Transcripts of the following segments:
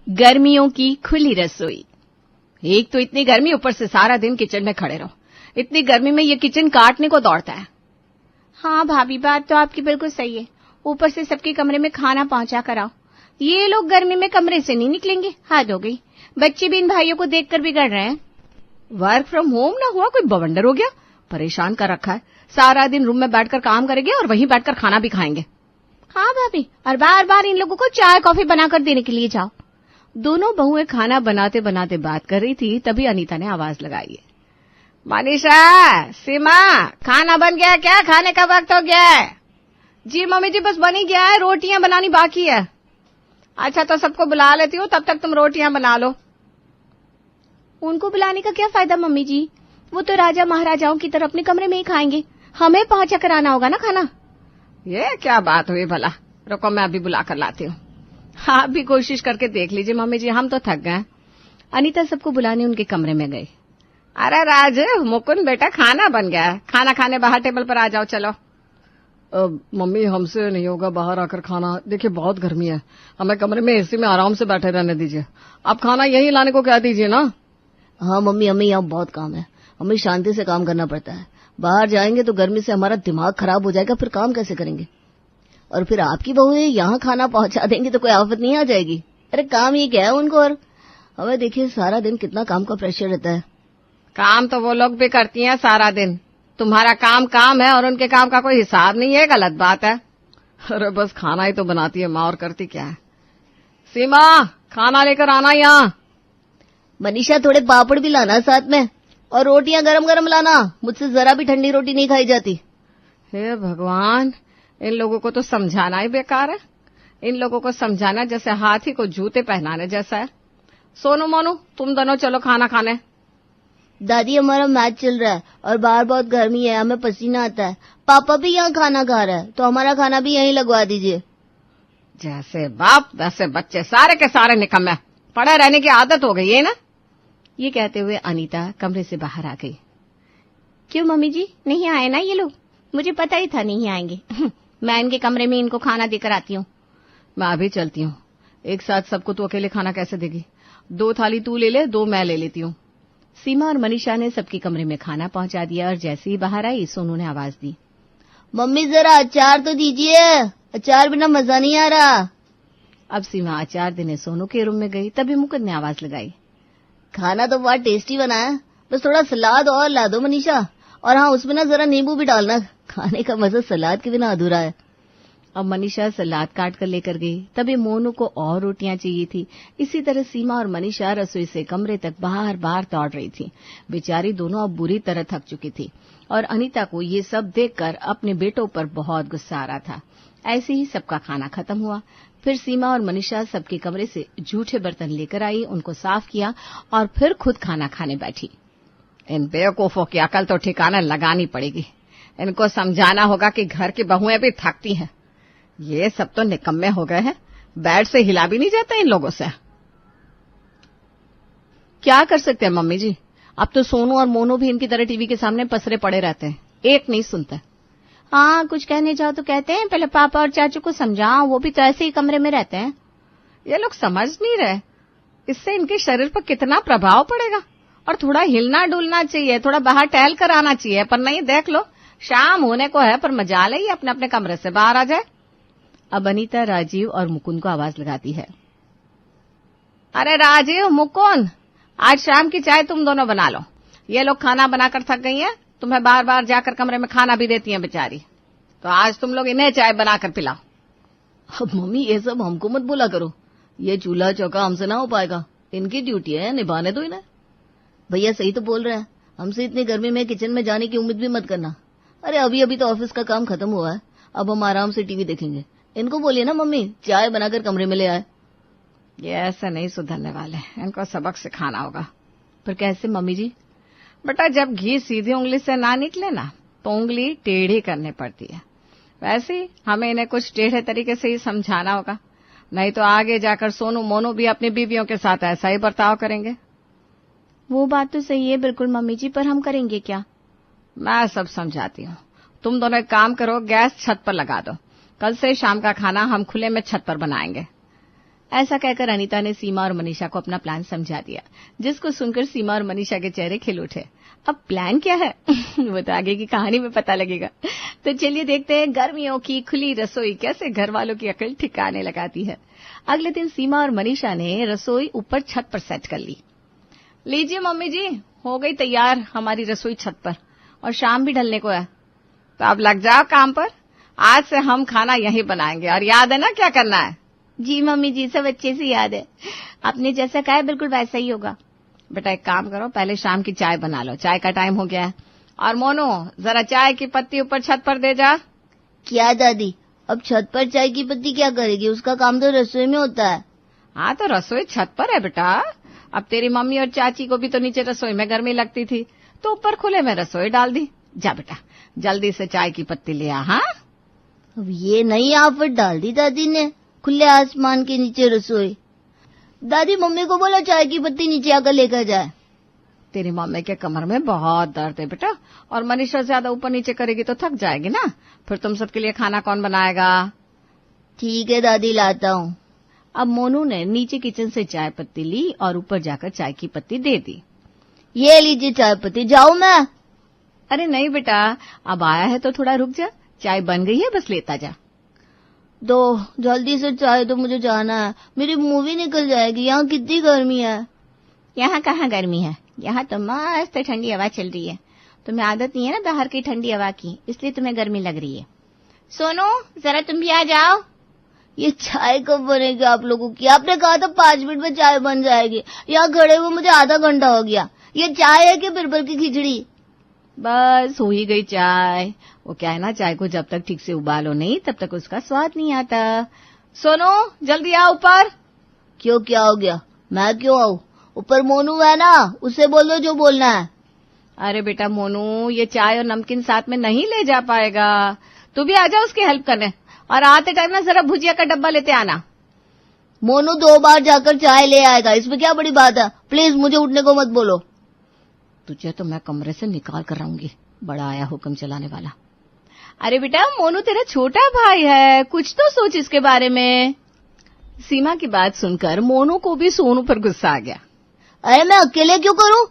गर्मियों की खुली रसोई। एक तो इतनी गर्मी, ऊपर से सारा दिन किचन में खड़े रहो। इतनी गर्मी में ये किचन काटने को दौड़ता है। हाँ भाभी, बात तो आपकी बिल्कुल सही है। ऊपर से सबके कमरे में खाना पहुंचा कर आओ। ये लोग गर्मी में कमरे से नहीं निकलेंगे। हद हो गई। बच्चे भी इन भाइयों को देखकर बिगड़ रहे हैं। वर्क फ्रॉम होम ना हुआ, कोई बवंडर हो गया। परेशान कर रखा है। सारा दिन रूम में बैठकर काम करेंगे और वहीं बैठकर खाना भी खाएंगे। हाँ भाभी, और बार बार इन लोगों को चाय कॉफी बनाकर देने के लिए जाओ। दोनों बहुएं खाना बनाते बनाते बात कर रही थी, तभी अनीता ने आवाज लगाई। मनीषा, सीमा, खाना बन गया क्या? खाने का वक्त हो गया है। जी मम्मी जी, बस बन ही गया है, रोटियां बनानी बाकी है। अच्छा तो सबको बुला लेती हूँ, तब तक तुम रोटियां बना लो। उनको बुलाने का क्या फायदा मम्मी जी? वो तो राजा महाराजाओं की तरह अपने कमरे में ही खाएंगे। हमें पहुंचा कर आना होगा ना खाना। ये क्या बात हुई भला? रुको, मैं अभी बुला कर लाती हूँ। आप भी कोशिश करके देख लीजिए मम्मी जी, हम तो थक गए। अनीता सबको बुलाने उनके कमरे में गई। अरे राज, मुकुंद बेटा, खाना बन गया है। खाना खाने बाहर टेबल पर आ जाओ। चलो। मम्मी, हमसे नहीं होगा बाहर आकर खाना। देखिए बहुत गर्मी है, हमें कमरे में एसी में आराम से बैठे रहने दीजिए। आप खाना यहीं लाने को कह दीजिए ना। हाँ मम्मी, हमें यहाँ बहुत काम है। हमें शांति से काम करना पड़ता है। बाहर जाएंगे तो गर्मी से हमारा दिमाग खराब हो जाएगा, फिर काम कैसे करेंगे? और फिर आपकी बहू यहाँ खाना पहुंचा देंगी तो कोई आफत नहीं आ जाएगी? अरे काम ही क्या है उनको। और हमें देखिए सारा दिन कितना काम का प्रेशर रहता है। काम तो वो लोग भी करती हैं सारा दिन। तुम्हारा काम काम है और उनके काम का कोई हिसाब नहीं है। गलत बात है। अरे बस खाना ही तो बनाती है माँ, और करती क्या है। सीमा, खाना लेकर आना यहाँ। मनीषा, थोड़े पापड़ भी लाना साथ में, और रोटियां गरम गरम लाना। मुझसे जरा भी ठंडी रोटी नहीं खाई जाती। हे भगवान, इन लोगों को तो समझाना ही बेकार है। इन लोगों को समझाना जैसे हाथी को जूते पहनाने जैसा है। सोनू मोनू, तुम दोनों चलो खाना खाने। दादी, हमारा मैच चल रहा है और बाहर बहुत गर्मी है, हमें पसीना आता है। पापा भी यहाँ खाना खा रहा है, तो हमारा खाना भी यहीं लगवा दीजिए। जैसे बाप वैसे बच्चे, सारे के सारे निकम्मे। पड़े रहने की आदत हो गई है ना। ये कहते हुए अनीता कमरे से बाहर आ गई। क्यों मम्मी जी, नहीं आए ना ये लोग? मुझे पता ही था नहीं आएंगे। मैं इनके कमरे में इनको खाना देकर आती हूँ। मैं अभी चलती हूँ। एक साथ सबको तू अकेले खाना कैसे देगी? 2 थाली तू ले ले, 2 मैं ले लेती हूँ। सीमा और मनीषा ने सबके कमरे में खाना पहुंचा दिया और जैसे ही बाहर आई, सोनू ने आवाज दी, मम्मी जरा अचार तो दीजिए, अचार बिना मजा नहीं आ रहा। अब सीमा अचार देने सोनू के रूम में गई, तभी मुकुंद ने आवाज लगाई, खाना तो बहुत टेस्टी बना है, बस थोड़ा सलाद और ला दो मनीषा। और हाँ, उसमें ना जरा नींबू भी डालना। खाने का मजा सलाद के बिना अधूरा है। अब मनीषा सलाद काट कर लेकर गई। तभी मोनू को और रोटियां चाहिए थी। इसी तरह सीमा और मनीषा रसोई से कमरे तक बार बार दौड़ रही थी। बेचारी दोनों अब बुरी तरह थक चुकी थी और अनीता को ये सब देखकर अपने बेटों पर बहुत गुस्सा आ रहा था। ऐसे ही सबका खाना खत्म हुआ। फिर सीमा और मनीषा सबके कमरे से जूठे बर्तन लेकर आई, उनको साफ किया और फिर खुद खाना खाने बैठी। इन बेवकूफों की अकल तो ठिकाना लगानी पड़ेगी। इनको समझाना होगा कि घर की बहुएं भी थकती हैं। ये सब तो निकम्मे हो गए हैं। बेड से हिला भी नहीं जाता इन लोगों से। क्या कर सकते हैं मम्मी जी? अब तो सोनू और मोनू भी इनकी तरह टीवी के सामने पसरे पड़े रहते हैं, एक नहीं सुनते। हाँ, कुछ कहने जाओ तो कहते हैं पहले पापा और चाचू को समझाओ, वो भी तो ऐसे ही कमरे में रहते हैं। ये लोग समझ नहीं रहे, इससे इनके शरीर पर कितना प्रभाव पड़ेगा। और थोड़ा हिलना डुलना चाहिए, थोड़ा बाहर टहल कर आना चाहिए। पर नहीं, देख लो शाम होने को है, पर मजाल ही अपने अपने कमरे से बाहर आ जाए। अब अनीता राजीव और मुकुंद को आवाज लगाती है, अरे राजीव, मुकुंद, आज शाम की चाय तुम दोनों बना लो। ये लोग खाना बनाकर थक गई हैं, तुम्हें बार बार जाकर कमरे में खाना भी देती हैं बेचारी, तो आज तुम लोग इन्हें चाय बनाकर पिलाओ। अब मम्मी, ये सब हमको मत बोला करो। ये चूल्हा चौका हमसे ना हो पाएगा। इनकी ड्यूटी है, निभाने दो इन्हें। भैया सही तो बोल रहे हैं, हमसे इतनी गर्मी में किचन में जाने की उम्मीद भी मत करना। अरे अभी अभी तो ऑफिस का काम खत्म हुआ है, अब हम आराम से टीवी देखेंगे। इनको बोलिए ना मम्मी, चाय बनाकर कमरे में ले आए। ये ऐसे नहीं सुधरने वाले, इनको सबक सिखाना होगा। पर कैसे मम्मी जी? बेटा, जब घी सीधी उंगली से ना निकले ना, तो उंगली टेढ़ी करनी पड़ती है। वैसे ही हमें इन्हें कुछ टेढ़े तरीके से ही समझाना होगा, नहीं तो आगे जाकर सोनू मोनू भी अपनी बीवियों के साथ ऐसा ही बर्ताव करेंगे। वो बात तो सही है बिल्कुल मम्मी जी, पर हम करेंगे क्या? मैं सब समझाती हूँ। तुम दोनों एक काम करो, गैस छत पर लगा दो। कल से शाम का खाना हम खुले में छत पर बनाएंगे। ऐसा कहकर अनीता ने सीमा और मनीषा को अपना प्लान समझा दिया, जिसको सुनकर सीमा और मनीषा के चेहरे खिल उठे। अब प्लान क्या है वो तो आगे की कहानी में पता लगेगा। तो चलिए देखते हैं गर्मियों की खुली रसोई कैसे घर वालों की अकल ठिकाने लगाती है। अगले दिन सीमा और मनीषा ने रसोई ऊपर छत पर सेट कर ली। लीजिए मम्मी जी, हो गई तैयार हमारी रसोई छत पर, और शाम भी ढलने को है, तो अब लग जाओ काम पर। आज से हम खाना यहीं बनाएंगे, और याद है ना क्या करना है? जी मम्मी जी, सब अच्छे से याद है। आपने जैसा कहा है बिल्कुल वैसा ही होगा। बेटा एक काम करो, पहले शाम की चाय बना लो, चाय का टाइम हो गया है। और मोनू जरा चाय की पत्ती ऊपर छत पर दे जा। क्या दादी, अब छत पर चाय की पत्ती क्या करेगी? उसका काम तो रसोई में होता है। हाँ तो रसोई छत पर है बेटा। अब तेरी मम्मी और चाची को भी तो नीचे रसोई में गर्मी लगती थी, तो ऊपर खुले में रसोई डाल दी। जा बेटा जल्दी से चाय की पत्ती ले आ। हाँ अब ये नई आफत डाल दी दादी ने, खुले आसमान के नीचे रसोई। दादी मम्मी को बोला चाय की पत्ती नीचे आकर लेकर जाए। तेरी मम्मी के कमर में बहुत दर्द है बेटा, और मनीषा ज्यादा ऊपर नीचे करेगी तो थक जाएगी ना, फिर तुम सबके लिए खाना कौन बनाएगा? ठीक है दादी, लाता हूँ। अब मोनू ने नीचे किचन से चाय पत्ती ली और ऊपर जाकर चाय की पत्ती दे दी। ये लीजिए चाय पत्ती, जाऊँ मैं? अरे नहीं बेटा, अब आया है तो थोड़ा रुक जा, चाय बन गई है, बस लेता जा। दो जल्दी से चाय, तो मुझे जाना है, मेरी मूवी निकल जाएगी। यहाँ कितनी गर्मी है। यहाँ कहाँ गर्मी है, यहाँ तो मस्त ठंडी हवा चल रही है। तुम्हें आदत नहीं है ना बाहर की ठंडी हवा की, इसलिए तुम्हें गर्मी लग रही है। सोनू जरा तुम भी आ जाओ। ये चाय कब बनेगी आप लोगों की? आपने कहा था 5 मिनट में चाय बन जाएगी, यहाँ खड़े हुए मुझे आधा घंटा हो गया। ये चाय है कि बिरबल की खिचड़ी? बस हो ही गई चाय। वो क्या है ना, चाय को जब तक ठीक से उबालो नहीं तब तक उसका स्वाद नहीं आता। सोनू जल्दी आ ऊपर। क्यों, क्या हो गया? मैं क्यों आऊँ? ऊपर मोनू है ना, उससे बोलो जो बोलना है। अरे बेटा मोनू, ये चाय और नमकीन साथ में नहीं ले जा पाएगा, तू भी आ जा उसकी हेल्प करने, और आते टाइम ना जरा भुजिया का डब्बा लेते आना। मोनू 2 बार जाकर चाय ले आएगा, इसमें क्या बड़ी बात है? प्लीज मुझे उठने को मत बोलो। तुझे तो मैं कमरे से निकाल कर रहूंगी, बड़ा आया हुक्म चलाने वाला। अरे बेटा मोनू तेरा छोटा भाई है, कुछ तो सोच इसके बारे में। सीमा की बात सुनकर मोनू को भी सोनू पर गुस्सा आ गया। अरे मैं अकेले क्यों करूं?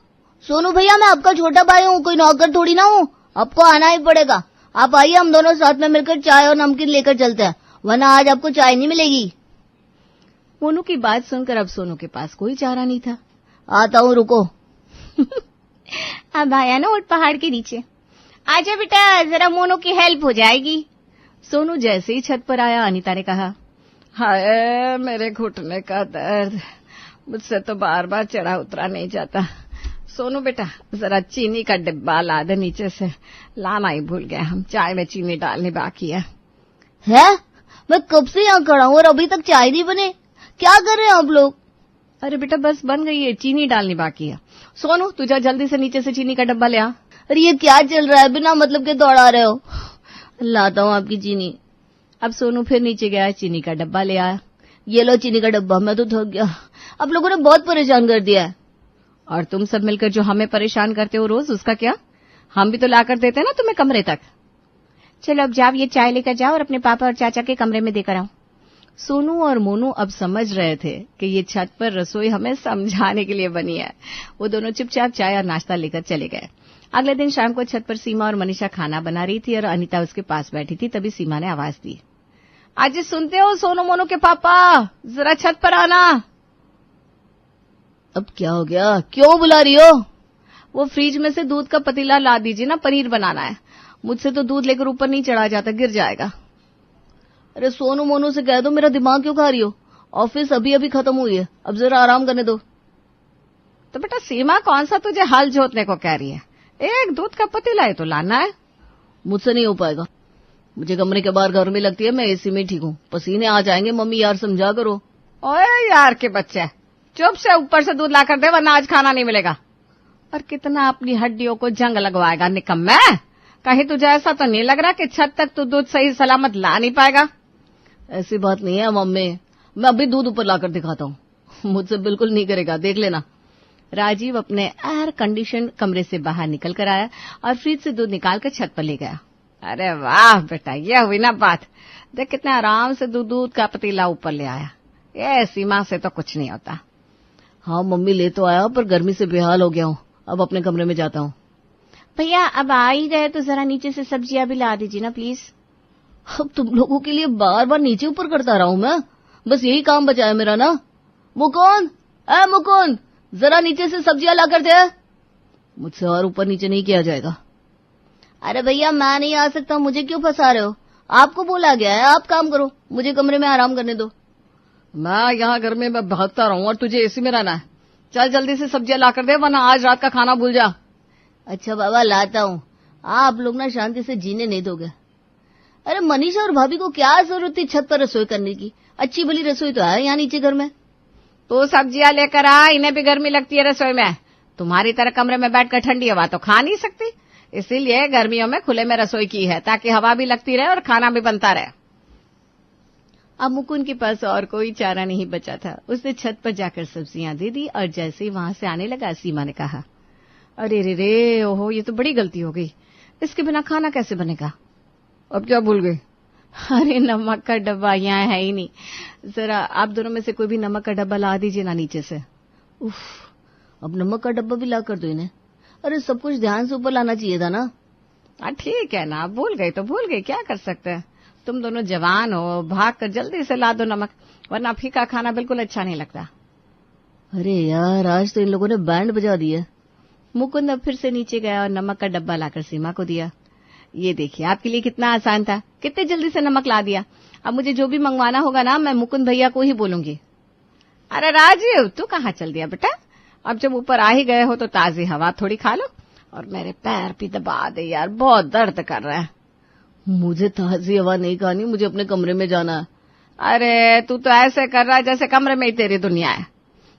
सोनू भैया मैं आपका छोटा भाई हूँ, कोई नौकर थोड़ी ना हूँ, आपको आना ही पड़ेगा। आप आइए, हम दोनों साथ में मिलकर चाय और नमकीन लेकर चलते हैं, वरना आज आपको चाय नहीं मिलेगी। मोनू की बात सुनकर अब सोनू के पास कोई चारा नहीं था। आता हूँ, रुको। अब आया ना ऊंट पहाड़ के नीचे। आजा बेटा, जरा मोनू की हेल्प हो जाएगी। सोनू जैसे ही छत पर आया, अनीता ने कहा, हाय मेरे घुटने का दर्द, मुझसे तो बार बार चढ़ा उतरा नहीं जाता। सोनू बेटा जरा चीनी का डिब्बा ला दे नीचे से, लाना ही भूल गए हम, चाय में चीनी डालनी बाकी है। मैं कब से यहाँ खड़ा हूँ और अभी तक चाय नहीं बने? क्या कर रहे हैं आप लोग? अरे बेटा बस बन गई है, चीनी डालनी बाकी है। सोनू तू जा जल्दी से नीचे से चीनी का डब्बा ले आ। अरे ये क्या चल रहा है, बिना मतलब के दौड़ा रहे हो। लाता हूँ आपकी चीनी। अब सोनू फिर नीचे गया, चीनी का डब्बा ले आया। ये लो चीनी का डब्बा, मैं तो थक गया, आप लोगों ने बहुत परेशान कर दिया है। और तुम सब मिलकर जो हमें परेशान करते हो रोज, उसका क्या? हम भी तो ला कर देते हैं ना तुम्हें कमरे तक। चलो अब जाओ, ये चाय लेकर जाओ और अपने पापा और चाचा के कमरे में देकर आओ। सोनू और मोनू अब समझ रहे थे कि ये छत पर रसोई हमें समझाने के लिए बनी है। वो दोनों चुपचाप चाय और नाश्ता लेकर चले गए। अगले दिन शाम को छत पर सीमा और मनीषा खाना बना रही थी और अनीता उसके पास बैठी थी। तभी सीमा ने आवाज दी, आज सुनते हो सोनू मोनू के पापा, जरा छत पर आना। अब क्या हो गया, क्यों बुला रही हो? वो फ्रिज में से दूध का पतीला ला दीजिए ना, पनीर बनाना है। मुझसे तो दूध लेकर ऊपर नहीं चढ़ा जाता, गिर जाएगा। अरे सोनू मोनू से कह दो, मेरा दिमाग क्यों खा रही हो? ऑफिस अभी अभी खत्म हुई है, अब जरा आराम करने दो। तो बेटा सीमा कौन सा तुझे हल जोतने को कह रही है, एक दूध का पतीला है तो लाना है। मुझसे नहीं हो पाएगा, मुझे कमरे के बाहर गर्मी लगती है, मैं एसी में ठीक हूँ, पसीने आ जाएंगे। मम्मी यार समझा करो। ओए यार के बच्चे, चुप से ऊपर से दूध ला कर दे, वरना आज खाना नहीं मिलेगा। और कितना अपनी हड्डियों को जंग लगवाएगा निकम्मे। कहीं तुझे ऐसा तो नहीं लग रहा कि छत तक तू दूध सही सलामत ला नहीं पाएगा? ऐसी बात नहीं है मम्मी, मैं अभी दूध ऊपर लाकर दिखाता हूँ, मुझसे बिल्कुल नहीं करेगा, देख लेना। राजीव अपने एयर कंडीशन कमरे से बाहर निकल कर आया और फ्रिज से दूध निकालकर छत पर ले गया। अरे वाह बेटा, ये हुई ना बात, देख कितने आराम से दूध का पतीला ऊपर ले आया। ये सीमा से तो कुछ नहीं होता। हाँ मम्मी, ले तो आया पर गर्मी से बेहाल हो गया हूँ, अब अपने कमरे में जाता हूँ। भैया अब आ ही गए तो जरा नीचे से सब्जियां भी ला दीजिए ना प्लीज। अब तुम लोगों के लिए बार बार नीचे ऊपर करता रहा हूँ मैं, बस यही काम बचा है मेरा ना। मुकुंद, मुकुंद, जरा नीचे से सब्जियां ला कर दे। मुझसे और ऊपर नीचे नहीं किया जाएगा। अरे भैया मैं नहीं आ सकता, मुझे क्यों फंसा रहे हो? आपको बोला गया है, आप काम करो, मुझे कमरे में आराम करने दो। मैं यहाँ गर्मी में भागता रहूं और तुझे एसी में रहना है। चल जल्दी से सब्जियां ला कर दे, वरना आज रात का खाना भूल जा। अच्छा बाबा, लाता हूँ। आप लोग ना शांति से जीने नहीं दोगे। अरे मनीषा और भाभी को क्या जरूरत थी छत पर रसोई करने की? अच्छी भली रसोई तो है यहाँ नीचे घर में। तो सब्जियां लेकर आ, इन्हें भी गर्मी लगती है रसोई में। तुम्हारी तरह कमरे में बैठकर ठंडी हवा तो खा नहीं सकती, इसीलिए गर्मियों में खुले में रसोई की है, ताकि हवा भी लगती रहे और खाना भी बनता रहे। अब मुकुंद के पास और कोई चारा नहीं बचा था। उसने छत पर जाकर सब्जियां दे दी और जैसे ही वहां से आने लगा, सीमा ने कहा, अरे रे रे, ओहो, ये तो बड़ी गलती हो गई। इसके बिना खाना कैसे बनेगा? अब क्या भूल गई? अरे नमक का डब्बा यहाँ है ही नहीं। जरा आप दोनों में से कोई भी नमक का डब्बा ला दीजिए ना नीचे से। उफ, अब नमक का डब्बा भी ला कर दो इन्हें। अरे सब कुछ ध्यान से ऊपर लाना चाहिए था ना। ठीक है ना, भूल गई तो भूल गई, क्या कर सकते हैं। तुम दोनों जवान हो, भाग कर जल्दी से ला दो नमक, वरना फीका खाना बिल्कुल अच्छा नहीं लगता। अरे यार, आज तो इन लोगों ने बैंड बजा दिया। मुकुंद अब फिर से नीचे गया और नमक का डब्बा लाकर सीमा को दिया। ये देखिए, आपके लिए कितना आसान था, कितने जल्दी से नमक ला दिया। अब मुझे जो भी मंगवाना होगा ना, मैं मुकुंद भैया को ही बोलूंगी। अरे राजीव, तू कहाँ चल दिया बेटा? अब जब ऊपर आ ही गए हो तो ताजी हवा थोड़ी खा लो और मेरे पैर भी दबा दे यार, बहुत दर्द कर रहा है। मुझे ताजी हवा नहीं खानी, मुझे अपने कमरे में जाना है। अरे तू तो ऐसे कर रहा है जैसे कमरे में ही तेरी दुनिया है।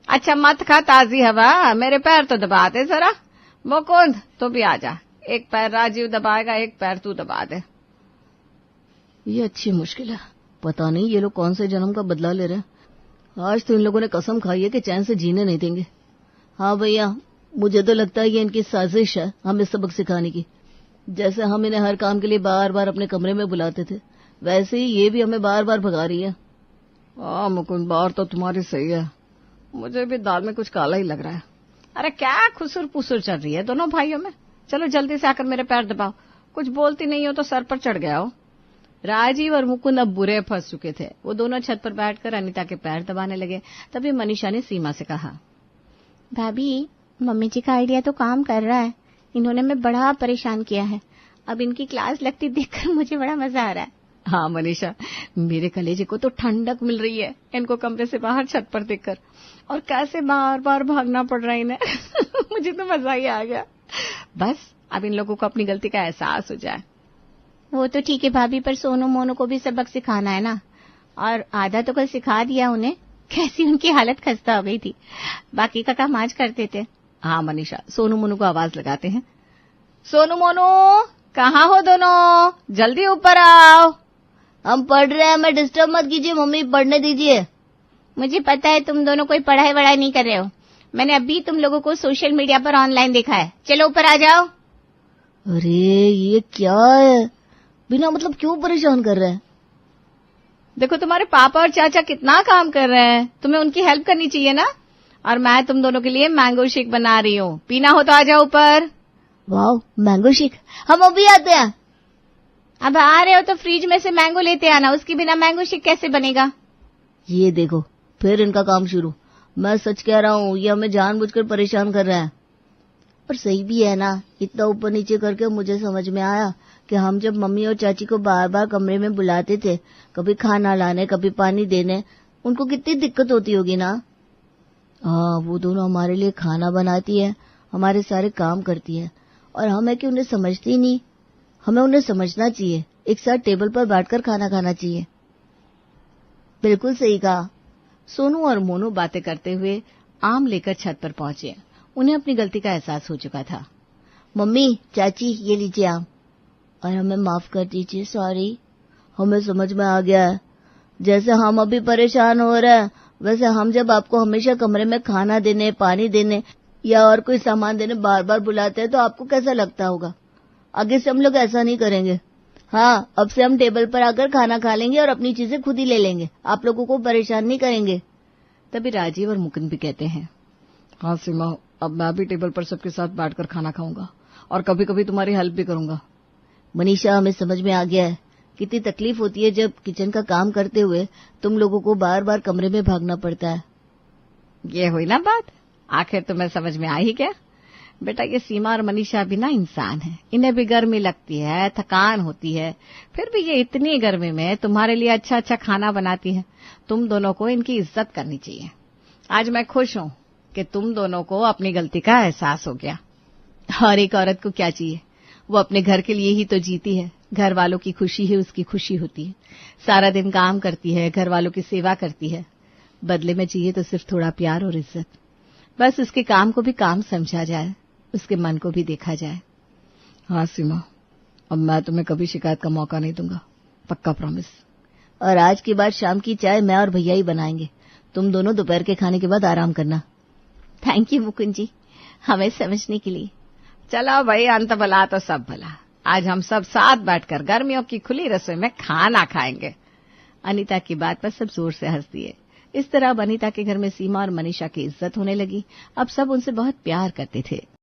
अच्छा मत खा ताजी हवा, मेरे पैर तो दबा दे जरा। मुकुंद तो भी आ जा, एक पैर राजीव दबाएगा, एक पैर तू दबा दे। ये अच्छी मुश्किल है, पता नहीं ये लोग कौन से जन्म का बदला ले रहे हैं। आज तो इन लोगों ने कसम खाई है कि चैन से जीने नहीं देंगे। हाँ भैया, मुझे तो लगता है ये इनकी साजिश है हमें सबक सिखाने की। जैसे हम इन्हें हर काम के लिए बार बार अपने कमरे में बुलाते थे, वैसे ही ये भी हमें बार बार भगा रही है। मुकुंद, बात तो तुम्हारी सही है, मुझे भी दाल में कुछ काला ही लग रहा है। अरे क्या खुसुर पुसुर चल रही है दोनों भाइयों में? चलो जल्दी से आकर मेरे पैर दबाओ। कुछ बोलती नहीं हो तो सर पर चढ़ गया हो। राजीव और मुकुंद अब बुरे फंस चुके थे। वो दोनों छत पर बैठकर अनीता के पैर दबाने लगे। तभी मनीषा ने सीमा से कहा, भाभी, मम्मी जी का आइडिया तो काम कर रहा है, इन्होंने मैं बड़ा परेशान किया है। अब इनकी क्लास लगती देखकर मुझे बड़ा मजा आ रहा है। हाँ मनीषा, मेरे कलेजे को तो ठंडक मिल रही है इनको कमरे से बाहर छत पर देखकर, और कैसे बार बार भागना पड़ रहा है इन्हें। मुझे तो मजा ही आ गया। बस अब इन लोगों को अपनी गलती का एहसास हो जाए। वो तो ठीक है भाभी, पर सोनू मोनू को भी सबक सिखाना है ना, और आधा तो कल सिखा दिया उन्हें। कैसी उनकी हालत खस्ता हो गई थी, बाकी का काम आज करते थे। हाँ मनीषा, सोनू मोनू को आवाज लगाते हैं। सोनू मोनू, कहाँ हो दोनों? जल्दी ऊपर आओ। हम पढ़ रहे हैं, मैं डिस्टर्ब मत कीजिए मम्मी, पढ़ने दीजिए। मुझे पता है तुम दोनों कोई पढ़ाई वढ़ाई नहीं कर रहे हो, मैंने अभी तुम लोगों को सोशल मीडिया पर ऑनलाइन देखा है। चलो ऊपर आ जाओ। अरे ये क्या है, बिना मतलब क्यों परेशान कर रहे हैं? देखो तुम्हारे पापा और चाचा कितना काम कर रहे हैं, तुम्हें उनकी हेल्प करनी चाहिए ना। और मैं तुम दोनों के लिए मैंगो शेक बना रही हूँ, पीना हो तो आ जाओ ऊपर। वाह, मैंगो शेक, हम अभी आते हैं। अब आ रहे हो तो फ्रिज में से मैंगो लेते आना, उसके बिना मैंगो शेक कैसे बनेगा? ये देखो फिर इनका काम शुरू। मैं सच कह रहा हूँ, ये हमें जानबूझकर परेशान कर रहा है। पर सही भी है ना, इतना ऊपर नीचे करके मुझे समझ में आया कि हम जब मम्मी और चाची को बार बार कमरे में बुलाते थे, कभी खाना लाने कभी पानी देने, उनको कितनी दिक्कत होती होगी ना। हाँ, वो दोनों हमारे लिए खाना बनाती है, हमारे सारे काम करती है, और हम है कि उन्हें समझती ही नहीं। हमें उन्हें समझना चाहिए, एक साथ टेबल पर बैठकर खाना खाना चाहिए। बिल्कुल सही कहा। सोनू और मोनू बातें करते हुए आम लेकर छत पर पहुंचे। उन्हें अपनी गलती का एहसास हो चुका था। मम्मी, चाची, ये लीजिए आम, और हमें माफ कर दीजिए, सॉरी। हमें समझ में आ गया है, जैसे हम अभी परेशान हो रहे हैं, वैसे हम जब आपको हमेशा कमरे में खाना देने, पानी देने या और कोई सामान देने बार बार बुलाते हैं तो आपको कैसा लगता होगा। आगे से हम लोग ऐसा नहीं करेंगे। हाँ, अब से हम टेबल पर आकर खाना खा लेंगे और अपनी चीजें खुद ही ले लेंगे, आप लोगों को परेशान नहीं करेंगे। तभी राजीव और मुकुंद भी कहते हैं, हाँ सीमा, अब मैं भी टेबल पर सबके साथ बैठकर खाना खाऊंगा और कभी कभी तुम्हारी हेल्प भी करूंगा। मनीषा, हमें समझ में आ गया है कितनी तकलीफ होती है जब किचन का काम करते हुए तुम लोगों को बार बार कमरे में भागना पड़ता है। ये हुई ना बात, आखिर तुम्हें समझ में आई क्या? बेटा, ये सीमा और मनीषा भी ना इंसान है, इन्हें भी गर्मी लगती है, थकान होती है, फिर भी ये इतनी गर्मी में तुम्हारे लिए अच्छा अच्छा खाना बनाती है। तुम दोनों को इनकी इज्जत करनी चाहिए। आज मैं खुश हूं कि तुम दोनों को अपनी गलती का एहसास हो गया। और एक औरत को क्या चाहिए, वो अपने घर के लिए ही तो जीती है, घर वालों की खुशी ही उसकी खुशी होती है। सारा दिन काम करती है, घर वालों की सेवा करती है, बदले में चाहिए तो सिर्फ थोड़ा प्यार और इज्जत। बस उसके काम को भी काम समझा जाए, उसके मन को भी देखा जाए। हाँ सीमा, अब मैं तुम्हें कभी शिकायत का मौका नहीं दूंगा, पक्का प्रॉमिस। और आज के बाद शाम की चाय मैं और भैया ही बनाएंगे, तुम दोनों दोपहर के खाने के बाद आराम करना। थैंक यू मुकुंद जी, हमें समझने के लिए। चलो भाई, अंत भला तो सब भला। आज हम सब साथ बैठकर गर्मियों की खुली रसोई में खाना खाएंगे। अनीता की बात पर सब जोर से हंस दिए। इस तरह अब अनीता के घर में सीमा और मनीषा की इज्जत होने लगी। अब सब उनसे बहुत प्यार करते थे।